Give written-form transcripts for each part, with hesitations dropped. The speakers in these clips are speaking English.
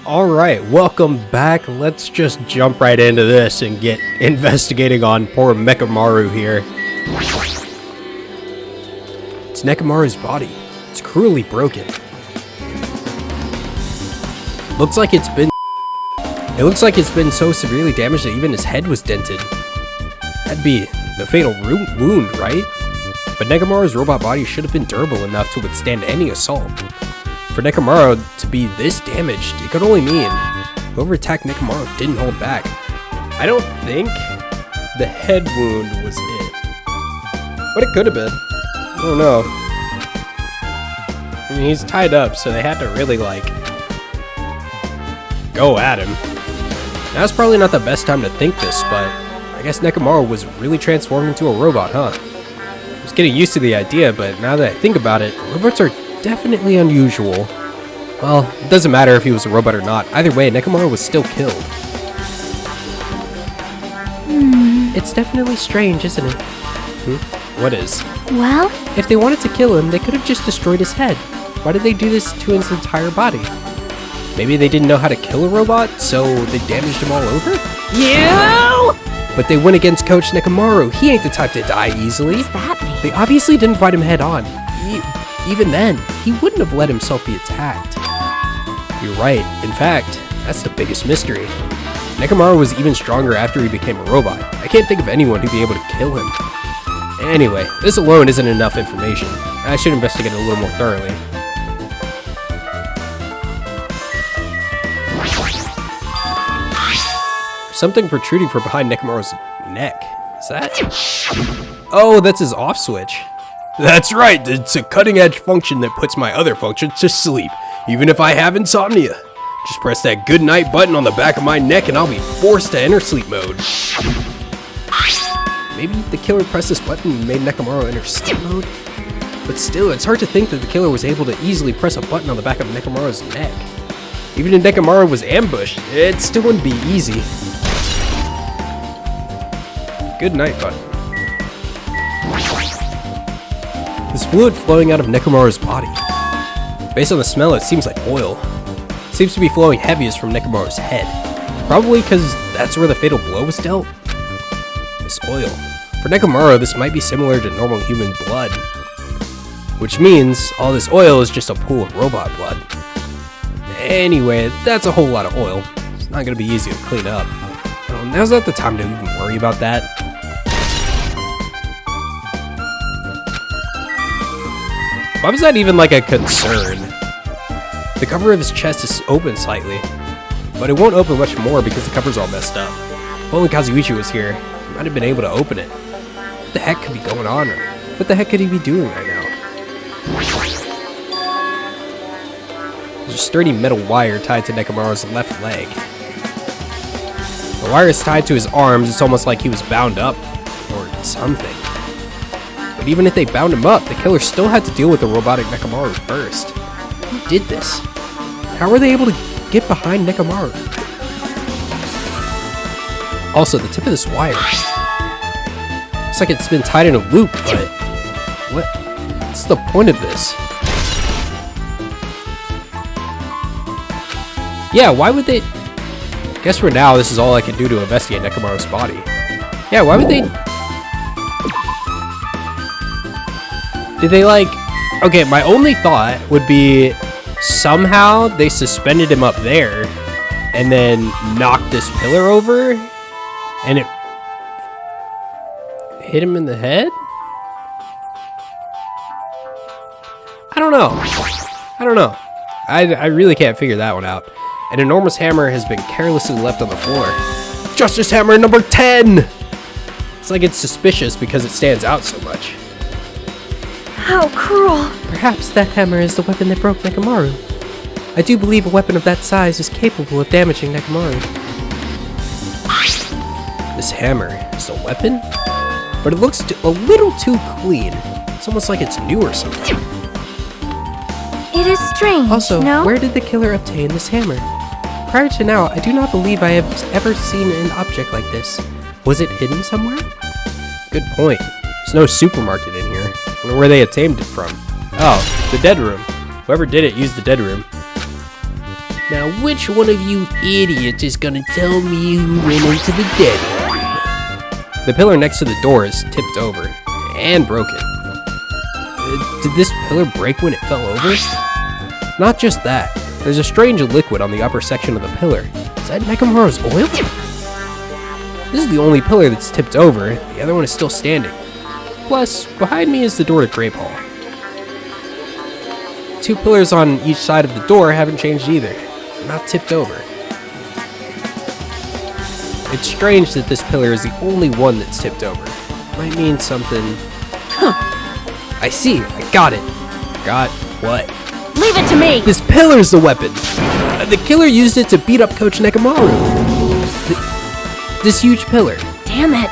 Alright, welcome back. Let's just jump right into this and get investigating on poor Nekomaru here. It's Nekomaru's body. It's cruelly broken. It looks like it's been so severely damaged that even his head was dented. That'd be the fatal wound, right? But Nekomaru's robot body should have been durable enough to withstand any assault. For Nekomaru to be this damaged, it could only mean whoever attacked Nekomaru didn't hold back. I don't think the head wound was it. But it could have been. I don't know. I mean, he's tied up, so they had to really, go at him. Now, it's probably not the best time to think this, but I guess Nekomaru was really transformed into a robot, huh? I was getting used to the idea, but now that I think about it, robots are definitely unusual. Well, it doesn't matter if he was a robot or not. Either way, Nekomaru was still killed. It's definitely strange, isn't it? What is? Well? If they wanted to kill him, they could have just destroyed his head. Why did they do this to his entire body? Maybe they didn't know how to kill a robot, so they damaged him all over? You! But they went against Coach Nekomaru. He ain't the type to die easily. What does that mean? They obviously didn't fight him head on. Even then, he wouldn't have let himself be attacked. You're right. In fact, that's the biggest mystery. Nekomaru was even stronger after he became a robot. I can't think of anyone who'd be able to kill him. Anyway, this alone isn't enough information. I should investigate it a little more thoroughly. Something protruding from behind Nekomaru's neck. Is that? Oh, that's his off switch. That's right, it's a cutting-edge function that puts my other functions to sleep, even if I have insomnia. Just press that good night button on the back of my neck and I'll be forced to enter sleep mode. Maybe the killer pressed this button and made Nekomaru enter sleep mode? But still, it's hard to think that the killer was able to easily press a button on the back of Nekomaru's neck. Even if Nekomaru was ambushed, it still wouldn't be easy. Good night button. There's fluid flowing out of Nekomaru's body. Based on the smell, it seems like oil. It seems to be flowing heaviest from Nekomaru's head. Probably because that's where the fatal blow was dealt. This oil. For Nekomaru, this might be similar to normal human blood. Which means all this oil is just a pool of robot blood. Anyway, that's a whole lot of oil. It's not going to be easy to clean up. Well, now's not the time to even worry about that. Why was that even a concern? The cover of his chest is open slightly, but it won't open much more because the cover's all messed up. If only Kazuichi was here, he might have been able to open it. What the heck could be going on, or what the heck could he be doing right now? There's a sturdy metal wire tied to Nekomaru's left leg. The wire is tied to his arms. It's almost like he was bound up, or something. But even if they bound him up, the killer still had to deal with the robotic Nekomaru first. Who did this? How were they able to get behind Nekomaru? Also, the tip of this wire. Looks like it's been tied in a loop, but what's the point of this? Yeah, why would they... Guess for now, this is all I can do to investigate Nekomaru's body. Yeah, why would they... Did they Okay, my only thought would be somehow they suspended him up there and then knocked this pillar over and it hit him in the head? I don't know. I really can't figure that one out. An enormous hammer has been carelessly left on the floor. Justice Hammer number 10! It's like it's suspicious because it stands out so much. How cruel. Perhaps that hammer is the weapon that broke Nekomaru. I do believe a weapon of that size is capable of damaging Nekomaru. This hammer is a weapon? But it looks a little too clean. It's almost like it's new or something. It is strange, Also, no? where did the killer obtain this hammer? Prior to now, I do not believe I have ever seen an object like this. Was it hidden somewhere? Good point. There's no supermarket in here. I wonder where they obtained it from. Oh, the dead room. Whoever did it used the dead room. Now, which one of you idiots is gonna tell me who went into the dead room? The pillar next to the door is tipped over and broken. Did this pillar break when it fell over? Not just that. There's a strange liquid on the upper section of the pillar. Is that Nekomaru's oil? This is the only pillar that's tipped over. The other one is still standing. Plus, behind me is the door to Grape Hall. 2 pillars on each side of the door haven't changed either. They're not tipped over. It's strange that this pillar is the only one that's tipped over. Might mean something. Huh. I see. I got it. Got what? Leave it to me! This pillar's the weapon! The killer used it to beat up Coach Nekomaru. This huge pillar. Damn it!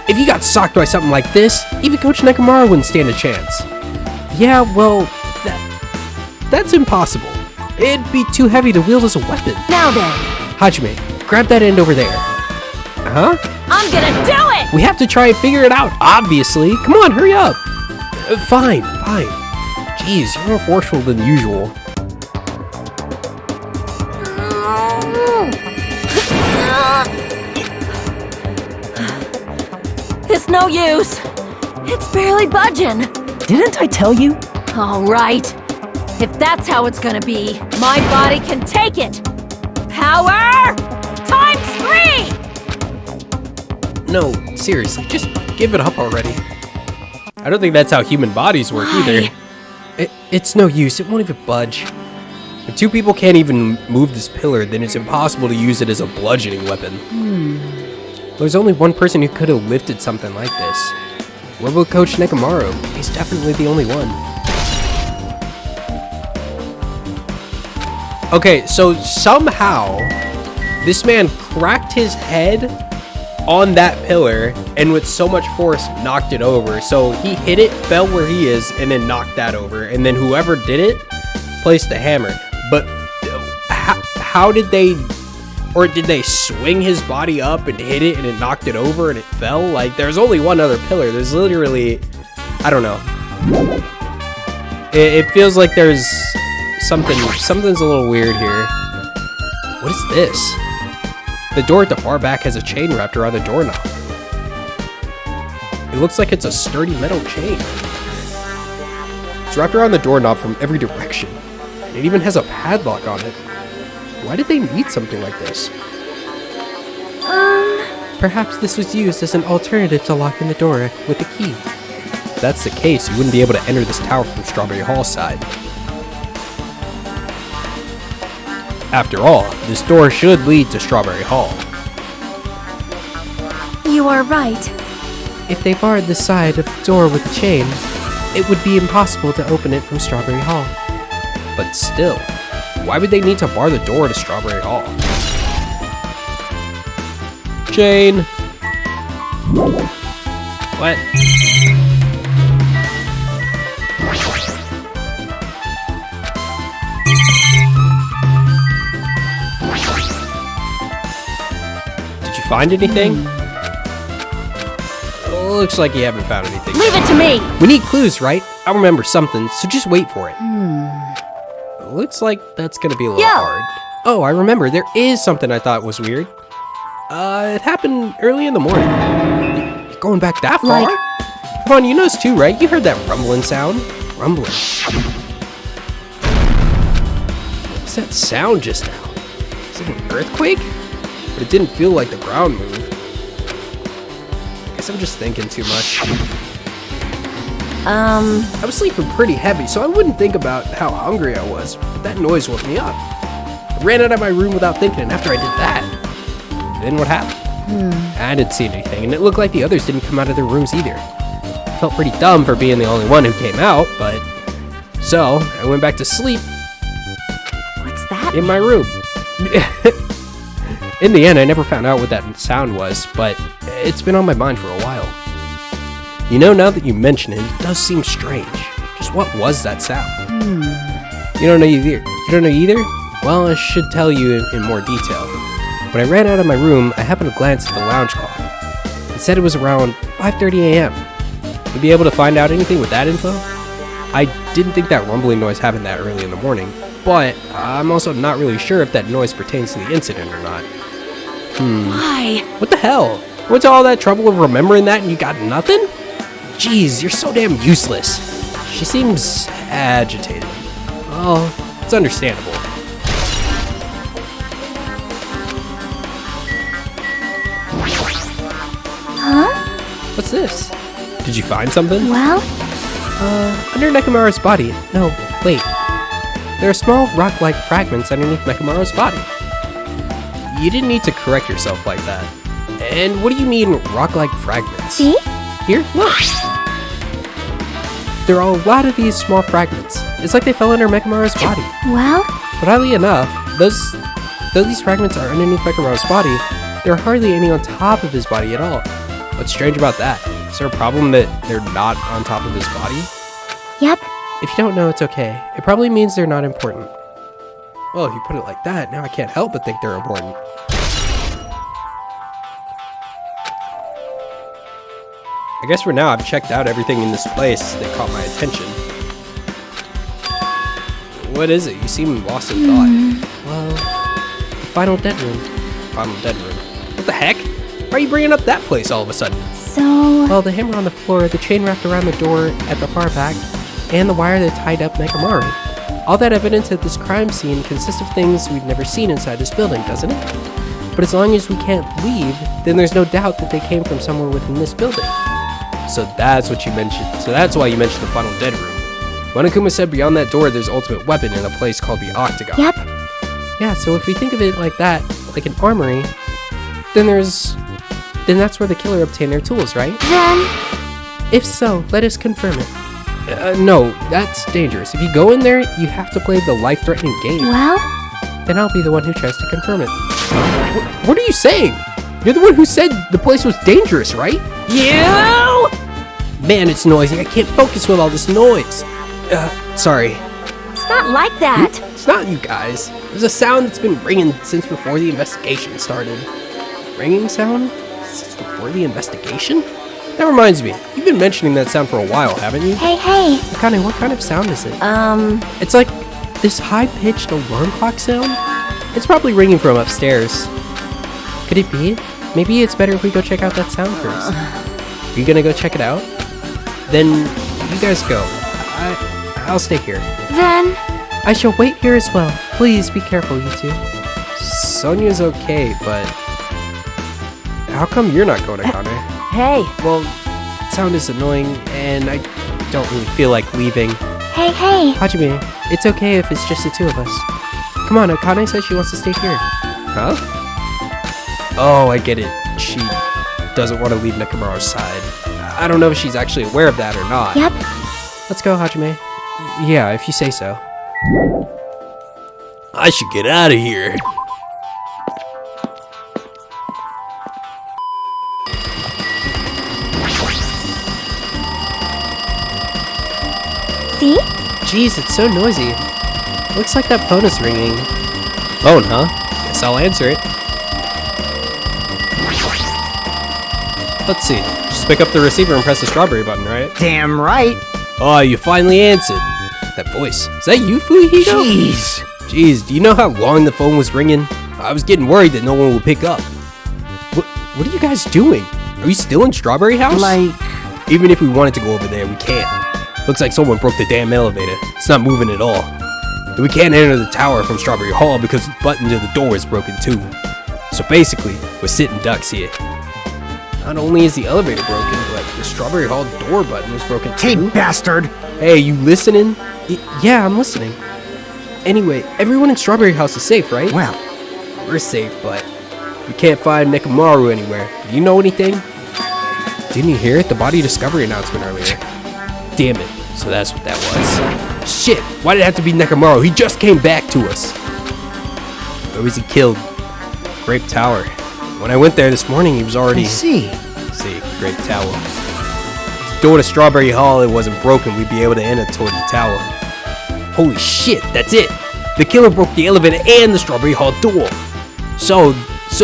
If you got socked by something like this, even Coach Nekomaru wouldn't stand a chance. Yeah, well, that's impossible. It'd be too heavy to wield as a weapon. Now then. Hajime, grab that end over there. Huh? I'm gonna do it! We have to try and figure it out, obviously. Come on, hurry up. Fine. Jeez, you're more forceful than usual. It's no use. It's barely budging. Didn't I tell you? All right. If that's how it's gonna be, my body can take it. Power times 3! No, seriously, just give it up already. I don't think that's how human bodies work either. It's no use, it won't even budge. If 2 people can't even move this pillar, then it's impossible to use it as a bludgeoning weapon. There's only one person who could have lifted something like this. What about Coach Nekomaru? He's definitely the only one. Okay, so somehow this man cracked his head on that pillar and with so much force knocked it over. So he hit it, fell where he is, and then knocked that over. And then whoever did it placed the hammer. But how did they, or did they swing his body up and hit it and it knocked it over and it fell? Like, there's only one other pillar. There's literally, I don't know. It feels like there's something's a little weird here. What is this? The door at the far back has a chain wrapped around the doorknob. It looks like it's a sturdy metal chain. It's wrapped around the doorknob from every direction. And it even has a padlock on it. Why did they need something like this? Perhaps this was used as an alternative to locking the door with a key. If that's the case, you wouldn't be able to enter this tower from Strawberry Hall's side. After all, this door should lead to Strawberry Hall. You are right. If they barred the side of the door with a chain, it would be impossible to open it from Strawberry Hall. But still, why would they need to bar the door to Strawberry Hall? Chain. What? Find anything? Looks like you haven't found anything. Leave it to me! We need clues, right? I'll remember something, so just wait for it. Looks like that's gonna be a little hard. Oh, I remember. There is something I thought was weird. It happened early in the morning. You're going back that far? Like- Come on, you noticed too, right? You heard that rumbling sound? Rumbling. What was that sound just now? Is it an earthquake? But it didn't feel like the ground moved. I guess I'm just thinking too much. I was sleeping pretty heavy, so I wouldn't think about how hungry I was. But that noise woke me up. I ran out of my room without thinking, and after I did that, then what happened? I didn't see anything, and it looked like the others didn't come out of their rooms either. I felt pretty dumb for being the only one who came out, but... So, I went back to sleep. What's that? In my room. In the end, I never found out what that sound was, but it's been on my mind for a while. You know, now that you mention it, it does seem strange. Just what was that sound? You don't know either? You don't know either? Well, I should tell you in more detail. When I ran out of my room, I happened to glance at the lounge clock. It said it was around 5:30 a.m. You'd be able to find out anything with that info? I didn't think that rumbling noise happened that early in the morning. but I'm also not really sure if that noise pertains to the incident or not. Why? What the hell? Went to all that trouble of remembering that and you got nothing? Jeez, you're so damn useless. She seems agitated. Oh, it's understandable. Huh? What's this? Did you find something? Well, Under Nekomaru's body. No, wait. There are small rock-like fragments underneath Nekomaru's body. You didn't need to correct yourself like that. And what do you mean, rock-like fragments? see? Here, look. There are a lot of these small fragments. It's like they fell under Nekomaru's body. Well, But oddly enough, though these fragments are underneath Nekomaru's body, there are hardly any on top of his body at all. What's strange about that? Is there a problem that they're not on top of his body? yep. If you don't know, it's okay. It probably means they're not important. Well, if you put it like that, now I can't help but think they're important. I guess for now I've checked out everything in this place that caught my attention. What is it? You seem lost in thought. Well, the final dead room. Final dead room. What the heck? Why are you bringing up that place all of a sudden? So, Well, the hammer on the floor, the chain wrapped around the door at the far back, and the wire that tied up Nekomaru. All that evidence at this crime scene consists of things we've never seen inside this building, doesn't it? But as long as we can't leave, then there's no doubt that they came from somewhere within this building. So that's what you mentioned. So that's why you mentioned the final dead room. Monokuma said beyond that door there's ultimate weapon in a place called the Octagon. yep. Yeah, so if we think of it like that, like an armory, then that's where the killer obtained their tools, right? Then, If so, let us confirm it. No, that's dangerous. If you go in there, you have to play the life-threatening game. well, Then I'll be the one who tries to confirm it. What are you saying? You're the one who said the place was dangerous, right? You! Man, it's noisy. I can't focus with all this noise. Sorry. It's not like that. It's not you guys. There's a sound that's been ringing since before the investigation started. Ringing sound? Since before the investigation? That reminds me. You've been mentioning that sound for a while, haven't you? hey, Akane, what kind of sound is it? It's like this high-pitched alarm clock sound. It's probably ringing from upstairs. Could it be? Maybe it's better if we go check out that sound first. Are you gonna go check it out? Then you guys go. I'll stay here. then, I shall wait here as well. Please be careful, you two. Sonia's okay, but how come you're not going, Akane? Hey, Well, sound is annoying, and I don't really feel like leaving. hey, Hajime, it's okay if it's just the two of us. Come on, Akane says she wants to stay here. Huh? Oh, I get it. She doesn't want to leave Nekomaru's side. I don't know if she's actually aware of that or not. yep. Let's go, Hajime. Yeah, if you say so. I should get out of here. See? Jeez, it's so noisy. Looks like that phone is ringing. Phone, huh? Guess I'll answer it. Let's see. Just pick up the receiver and press the strawberry button, right? Damn right. Oh, you finally answered. That voice. Is that you, Fujihiko? Jeez, do you know how long the phone was ringing? I was getting worried that no one would pick up. What are you guys doing? Are you still in Strawberry House? Even if we wanted to go over there, we can't. Looks like someone broke the damn elevator. It's not moving at all. And we can't enter the tower from Strawberry Hall because the button to the door is broken too. So basically, we're sitting ducks here. Not only is the elevator broken, but the Strawberry Hall door button was broken Hey, too. bastard. Hey, you listening? Yeah, I'm listening. Anyway, everyone in Strawberry House is safe, right? Well, We're safe, but we can't find Nekomaru anywhere. Do you know anything? Didn't you hear it? The body discovery announcement earlier. Damn it. So that's what that was. Shit, why did it have to be Nekomaru? He just came back to us. Where was he killed? Grape Tower. When I went there this morning, he was already... I see. See, Grape Tower. If the door to Strawberry Hall it wasn't broken, we'd be able to enter toward the tower. Holy shit, that's it! The killer broke the elevator and the Strawberry Hall door. So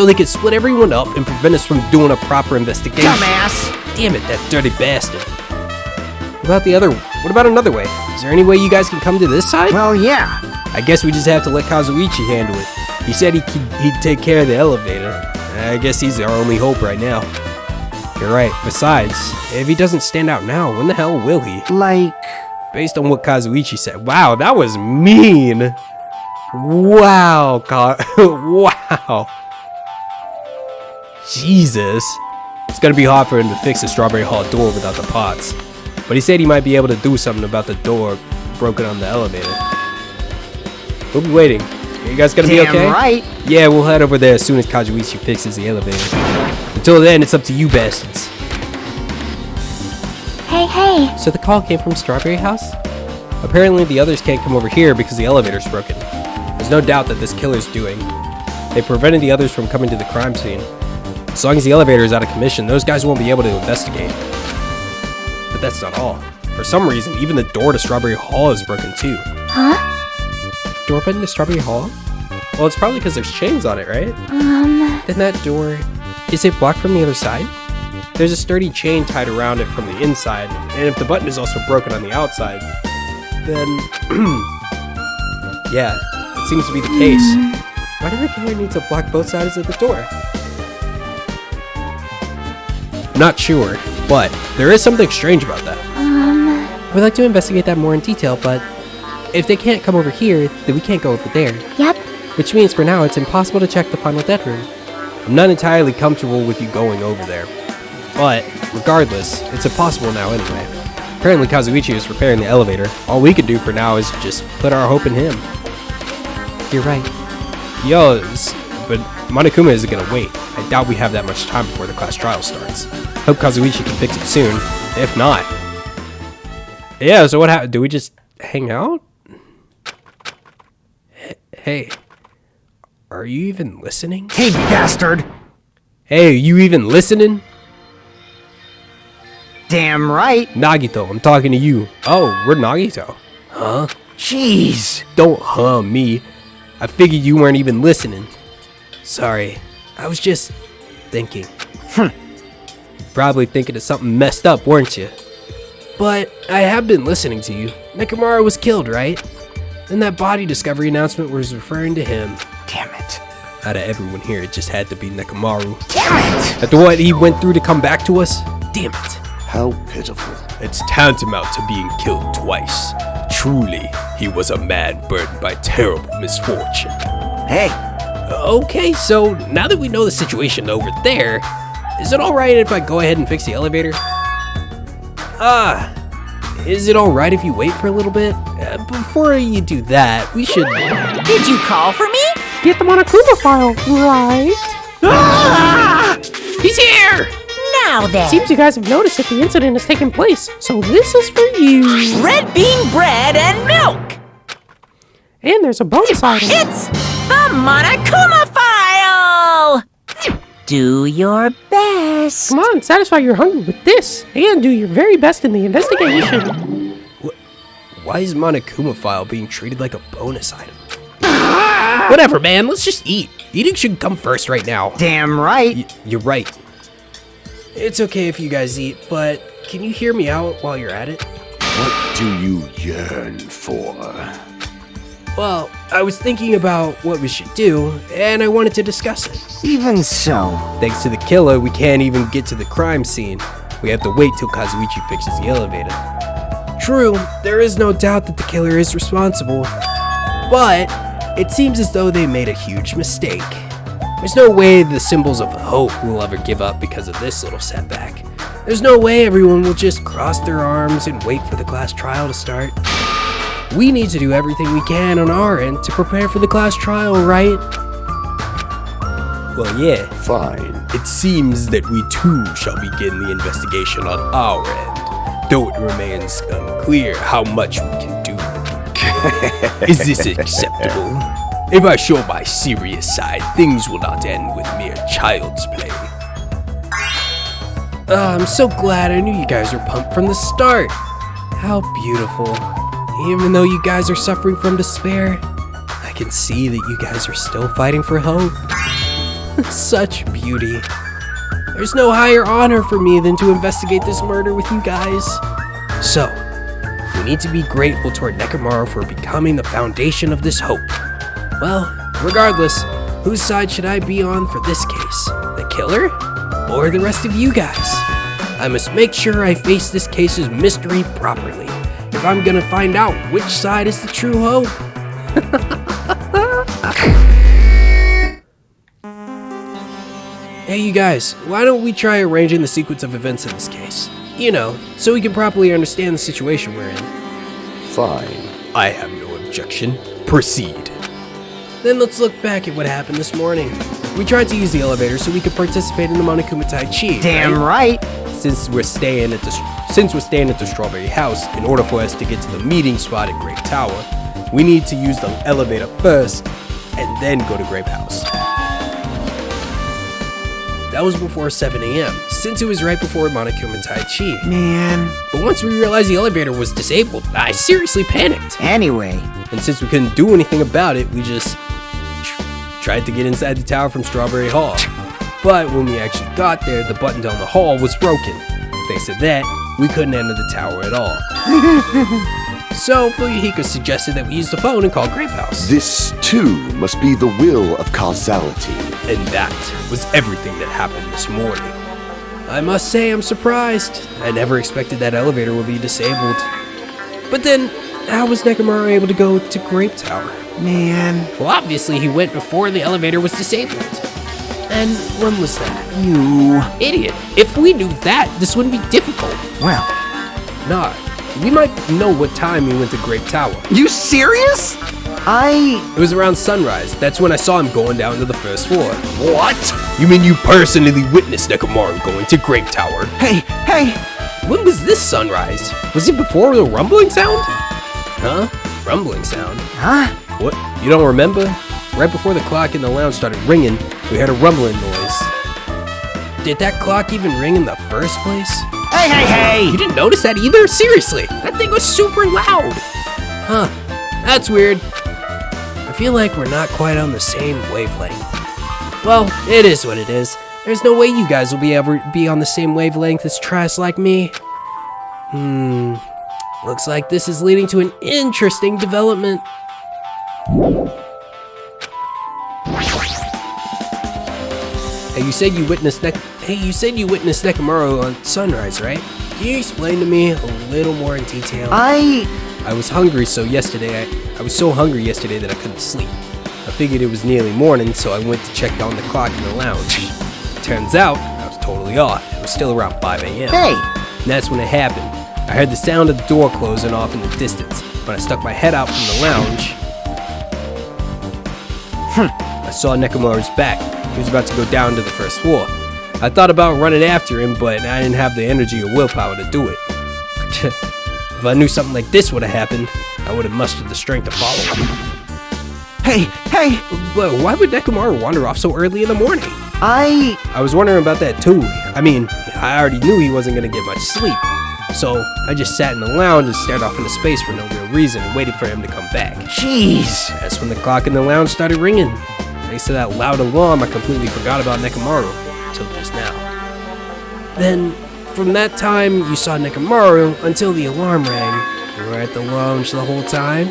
they could split everyone up and prevent us from doing a proper investigation. Dumbass. Damn it, that dirty bastard. What about another way? Is there any way you guys can come to this side? Well, yeah. I guess we just have to let Kazuichi handle it. He said he'd take care of the elevator. I guess he's our only hope right now. You're right. Besides, if he doesn't stand out now, when the hell will he? Like... Based on what Kazuichi said. Wow, that was mean. Wow, wow. Jesus. It's gonna be hard for him to fix the Strawberry Hall door without the pots. But he said he might be able to do something about the door broken on the elevator. We'll be waiting. You guys gonna be okay? Damn right. Yeah, we'll head over there as soon as Kazuichi fixes the elevator. Until then, it's up to you bastards. Hey. So the call came from Strawberry House? Apparently the others can't come over here because the elevator's broken. There's no doubt that this killer's doing. They prevented the others from coming to the crime scene. As long as the elevator is out of commission, those guys won't be able to investigate. But that's not all. For some reason, even the door to Strawberry Hall is broken too. Huh? Door button to Strawberry Hall? Well, it's probably because there's chains on it, right? Then that door, is it blocked from the other side? There's a sturdy chain tied around it from the inside, and if the button is also broken on the outside, then, yeah, it seems to be the case. Why do the killer need to block both sides of the door? Not sure, but there is something strange about that. We'd like to investigate that more in detail, but if they can't come over here, then we can't go over there. Yep. Which means for now, it's impossible to check the final dead room. I'm not entirely comfortable with you going over there. But, regardless, it's impossible now anyway. Apparently Kazuichi is repairing the elevator. All we could do for now is just put our hope in him. You're right. But Monokuma isn't gonna wait. I doubt we have that much time before the class trial starts. Hope Kazuichi can fix it soon. If not... Yeah, so what happened? Do we just hang out? Hey. Are you even listening? Hey, bastard! Hey, you even listening? Damn right. Nagito, I'm talking to you. Oh, we're Nagito. Huh? Jeez. Don't me. I figured you weren't even listening. Sorry. I was just thinking. Probably thinking of something messed up, weren't you? But I have been listening to you. Nekomaru was killed, right? And that body discovery announcement was referring to him. Damn it. Out of everyone here, it just had to be Nekomaru. Damn it! After what he went through to come back to us? Damn it. How pitiful. It's tantamount to being killed twice. Truly, he was a man burdened by terrible misfortune. Hey. Okay, so now that we know the situation over there, is it alright if I go ahead and fix the elevator? Is it alright if you wait for a little bit? Before you do that, we should... Did you call for me? Get the Monokuma file, right? He's here! Now then. Seems you guys have noticed that the incident has taken place, so this is for you. Red bean bread and milk. And there's a bonus item. It's the Monokuma file. Do your best. Come on, satisfy your hunger with this, and do your very best in the investigation. Why is Monokuma file being treated like a bonus item? Whatever, man, let's just eat. Eating should come first right now. Damn right. You're right. It's okay if you guys eat, but can you hear me out while you're at it? What do you yearn for? Well, I was thinking about what we should do, and I wanted to discuss it. Even so. Thanks to the killer, we can't even get to the crime scene. We have to wait till Kazuichi fixes the elevator. True, there is no doubt that the killer is responsible, but it seems as though they made a huge mistake. There's no way the symbols of hope will ever give up because of this little setback. There's no way everyone will just cross their arms and wait for the class trial to start. We need to do everything we can on our end to prepare for the class trial, right? Well, yeah. Fine. It seems that we too shall begin the investigation on our end, though it remains unclear how much we can do. Is this acceptable? If I show my serious side, things will not end with mere child's play. I'm so glad. I knew you guys were pumped from the start. How beautiful. Even though you guys are suffering from despair, I can see that you guys are still fighting for hope. Such beauty. There's no higher honor for me than to investigate this murder with you guys. So, we need to be grateful toward Nekomaru for becoming the foundation of this hope. Well, regardless, whose side should I be on for this case? The killer? Or the rest of you guys? I must make sure I face this case's mystery properly, if I'm gonna find out which side is the true hope. Hey you guys, why don't we try arranging the sequence of events in this case? You know, so we can properly understand the situation we're in. Fine. I have no objection. Proceed. Then let's look back at what happened this morning. We tried to use the elevator so we could participate in the Monokuma Tai Chi. Damn right. Since we're staying at the Strawberry House, in order for us to get to the meeting spot at Grape Tower, we need to use the elevator first and then go to Grape House. That was before 7 a.m., since it was right before Monokuma Tai Chi. Man. But once we realized the elevator was disabled, I seriously panicked. Anyway. And since we couldn't do anything about it, we just tried to get inside the tower from Strawberry Hall. But when we actually got there, the button down the hall was broken. Thanks to that, we couldn't enter the tower at all. So Fuyuhiko suggested that we use the phone and call Grape House. This, too, must be the will of causality. And that was everything that happened this morning. I must say I'm surprised. I never expected that elevator would be disabled. But then, how was Nekomaru able to go to Grape Tower? Man. Well, obviously he went before the elevator was disabled. And when was that? You. Idiot. If we knew that, this wouldn't be difficult. Well. Nah, we might know what time he went to Grape Tower. You serious? It was around sunrise. That's when I saw him going down to the first floor. What? You mean you personally witnessed Nekomaru going to Grape Tower? Hey. When was this sunrise? Was it before the rumbling sound? Huh? Rumbling sound? Huh? What? You don't remember? Right before the clock in the lounge started ringing, we heard a rumbling noise. Did that clock even ring in the first place? Hey! You didn't notice that either? Seriously, that thing was super loud. Huh, that's weird. I feel like we're not quite on the same wavelength. Well, it is what it is. There's no way you guys will ever be on the same wavelength as trash like me. Looks like this is leading to an interesting development. Hey, you said you witnessed Nekomaru on sunrise, right? Can you explain to me a little more in detail? I was hungry, so I was so hungry yesterday that I couldn't sleep. I figured it was nearly morning, so I went to check on the clock in the lounge. Turns out, I was totally off. It was still around 5 a.m. Hey! And that's when it happened. I heard the sound of the door closing off in the distance. When I stuck my head out from the lounge, I saw Nekomaru's back. He was about to go down to the first floor. I thought about running after him, but I didn't have the energy or willpower to do it. If I knew something like this would have happened, I would have mustered the strength to follow him. Hey! But why would Nekomaru wander off so early in the morning? I was wondering about that too. I mean, I already knew he wasn't gonna get much sleep. So I just sat in the lounge and stared off into space for no real reason and waited for him to come back. Jeez! That's when the clock in the lounge started ringing. Thanks to that loud alarm, I completely forgot about Nekomaru until just now. Then, from that time, you saw Nekomaru until the alarm rang. You were at the lounge the whole time.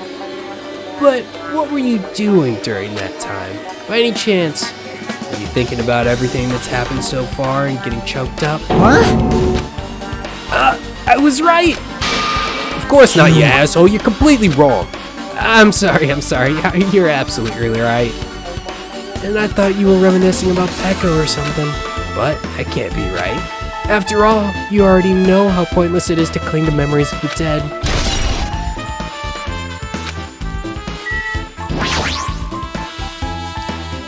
But what were you doing during that time? By any chance, were you thinking about everything that's happened so far and getting choked up? What? I was right! Of course not, you asshole. You're completely wrong. I'm sorry. You're absolutely right. And I thought you were reminiscing about Pekka or something. But that can't be right. After all, you already know how pointless it is to cling to memories of the dead.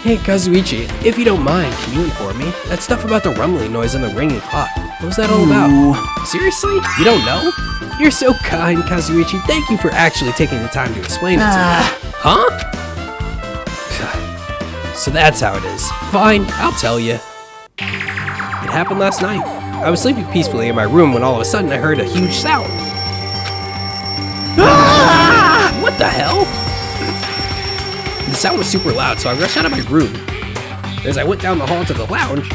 Hey Kazuichi, if you don't mind, can you inform me? That stuff about the rumbling noise and the ringing clock, what was that all about? Seriously? You don't know? You're so kind, Kazuichi. Thank you for actually taking the time to explain it to me. Huh? So that's how it is. Fine, I'll tell you. It happened last night. I was sleeping peacefully in my room when all of a sudden I heard a huge sound. What the hell? The sound was super loud, so I rushed out of my room. As I went down the hall to the lounge...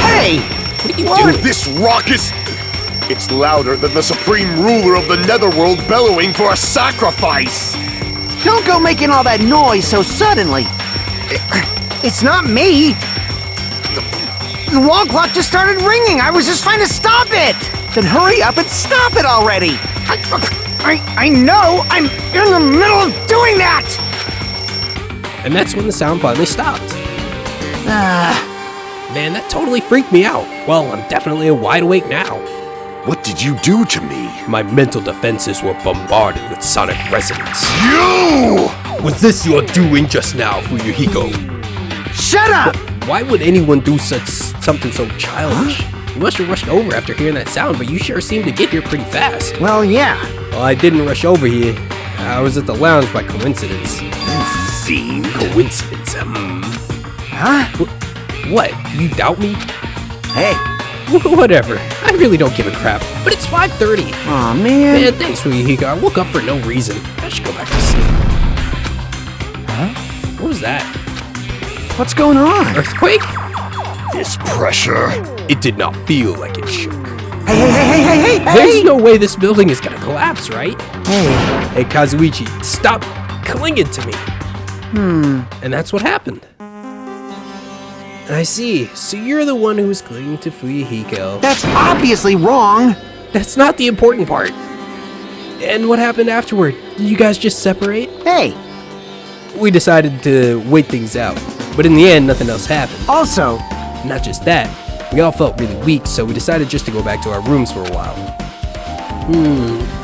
Hey! What are you doing? This raucous... It's louder than the supreme ruler of the netherworld bellowing for a sacrifice! Don't go making all that noise so suddenly. It's not me. The wall clock just started ringing. I was just trying to stop it. Then hurry up and stop it already. I know. I'm in the middle of doing that. And that's when the sound finally stopped. Man, that totally freaked me out. Well, I'm definitely wide awake now. What did you do to me? My mental defenses were bombarded with sonic resonance. You! Was this your doing just now, Fuyuhiko? Shut up. Why would anyone do something so childish? You must have rushed over after hearing that sound, but you sure seemed to get here pretty fast. Well, yeah. Well, I didn't rush over here. I was at the lounge by coincidence. Fiend. Coincidence, Huh? What? You doubt me? Hey. Whatever. I really don't give a crap. But it's 5:30. Aw, man. Man, thanks, Fuyuhiko. I woke up for no reason. I should go back to sleep. Huh? What was that? What's going on? Earthquake? This pressure. It did not feel like it shook. Hey. There's no way this building is gonna collapse, right? Hey. Hey, Kazuichi, stop clinging to me. And that's what happened. I see. So you're the one who was clinging to Fuyuhiko. That's obviously wrong. That's not the important part. And what happened afterward? Did you guys just separate? Hey. We decided to wait things out. But in the end, nothing else happened. Also, Not just that, we all felt really weak, so we decided just to go back to our rooms for a while.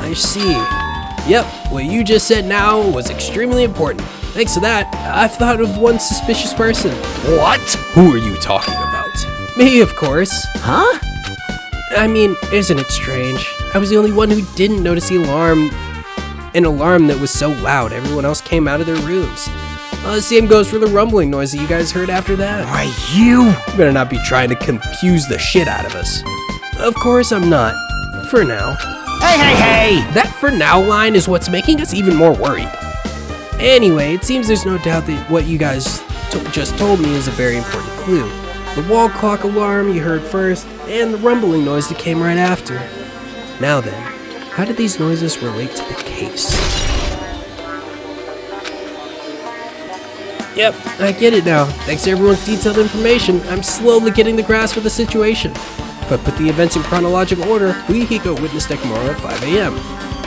I see. Yep, what you just said now was extremely important. Thanks to that, I've thought of one suspicious person. What? Who are you talking about? Me, of course. huh? I mean, isn't it strange? I was the only one who didn't notice the alarm. An alarm that was so loud, everyone else came out of their rooms. The same goes for the rumbling noise that you guys heard after that. Why, you? You better not be trying to confuse the shit out of us. Of course I'm not. For now. Hey. That for now line is what's making us even more worried. Anyway, it seems there's no doubt that what you guys just told me is a very important clue. The wall clock alarm you heard first, and the rumbling noise that came right after. Now then, how did these noises relate to the case? Yep, I get it now. Thanks to everyone's detailed information, I'm slowly getting the grasp of the situation. If I put the events in chronological order, Fuyuhiko witnessed Nekomaru at 5 a.m.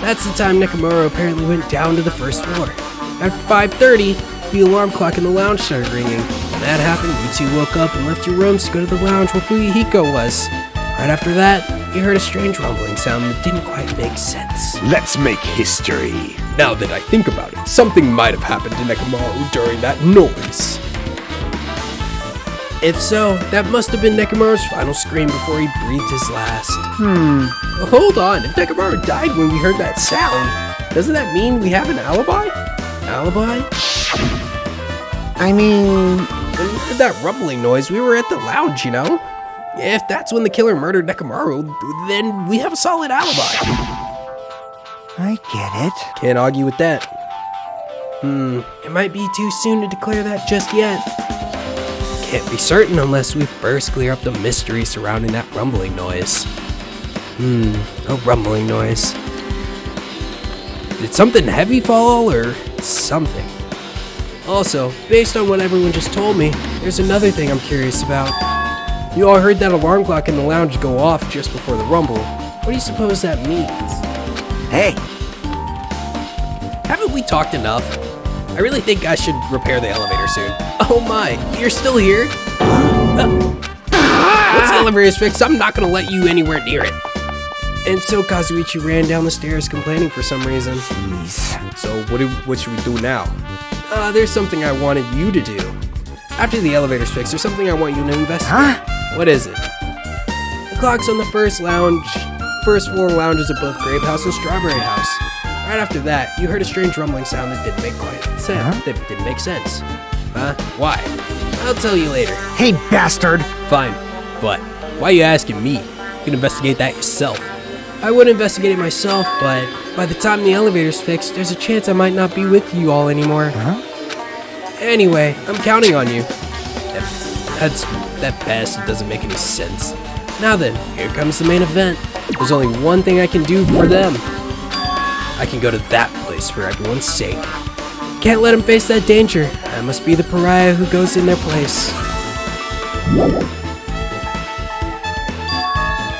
That's the time Nekomaru apparently went down to the first floor. After 5:30, the alarm clock in the lounge started ringing. When that happened, you two woke up and left your rooms to go to the lounge where Fuyuhiko was. Right after that, you heard a strange rumbling sound that didn't quite make sense. Let's make history. Now that I think about it, something might have happened to Nekomaru during that noise. If so, that must have been Nekomaru's final scream before he breathed his last. Hold on, if Nekomaru died when we heard that sound, doesn't that mean we have an alibi? Alibi? I mean, When we heard that rumbling noise, we were at the lounge, you know? If that's when the killer murdered Nekomaru, then we have a solid alibi. I get it. Can't argue with that. It might be too soon to declare that just yet. Can't be certain unless we first clear up the mystery surrounding that rumbling noise. A rumbling noise. Did something heavy fall or something? Also, based on what everyone just told me, there's another thing I'm curious about. You all heard that alarm clock in the lounge go off just before the rumble. What do you suppose that means? Hey, Haven't we talked enough? I really think I should repair the elevator soon. Oh my, you're still here? Once the elevator is fixed, I'm not gonna let you anywhere near it. And so Kazuichi ran down the stairs complaining for some reason. jeez. So what should we do now? There's something I wanted you to do. After the elevator's fixed, there's something I want you to investigate. Huh? What is it? The clocks on the first floor lounges at both Grape House and Strawberry House. Right after that, you heard a strange rumbling sound that didn't make sense. That didn't make sense. Why? I'll tell you later. Hey, bastard. Fine, but why are you asking me? You can investigate that yourself. I would investigate it myself, but by the time the elevator's fixed, there's a chance I might not be with you all anymore. Anyway, I'm counting on you. That bastard doesn't make any sense. Now then, here comes the main event. There's only one thing I can do for them. I can go to that place for everyone's sake. Can't let them face that danger. I must be the pariah who goes in their place.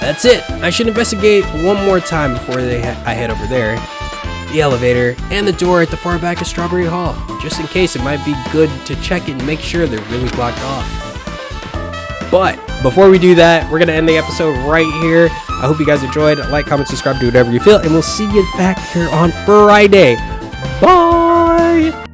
That's it. I should investigate one more time before I head over there. The elevator and the door at the far back of Strawberry Hall. Just in case, it might be good to check it and make sure they're really blocked off. But before we do that, we're going to end the episode right here. I hope you guys enjoyed. Like, comment, subscribe, do whatever you feel, and we'll see you back here on Friday. Bye!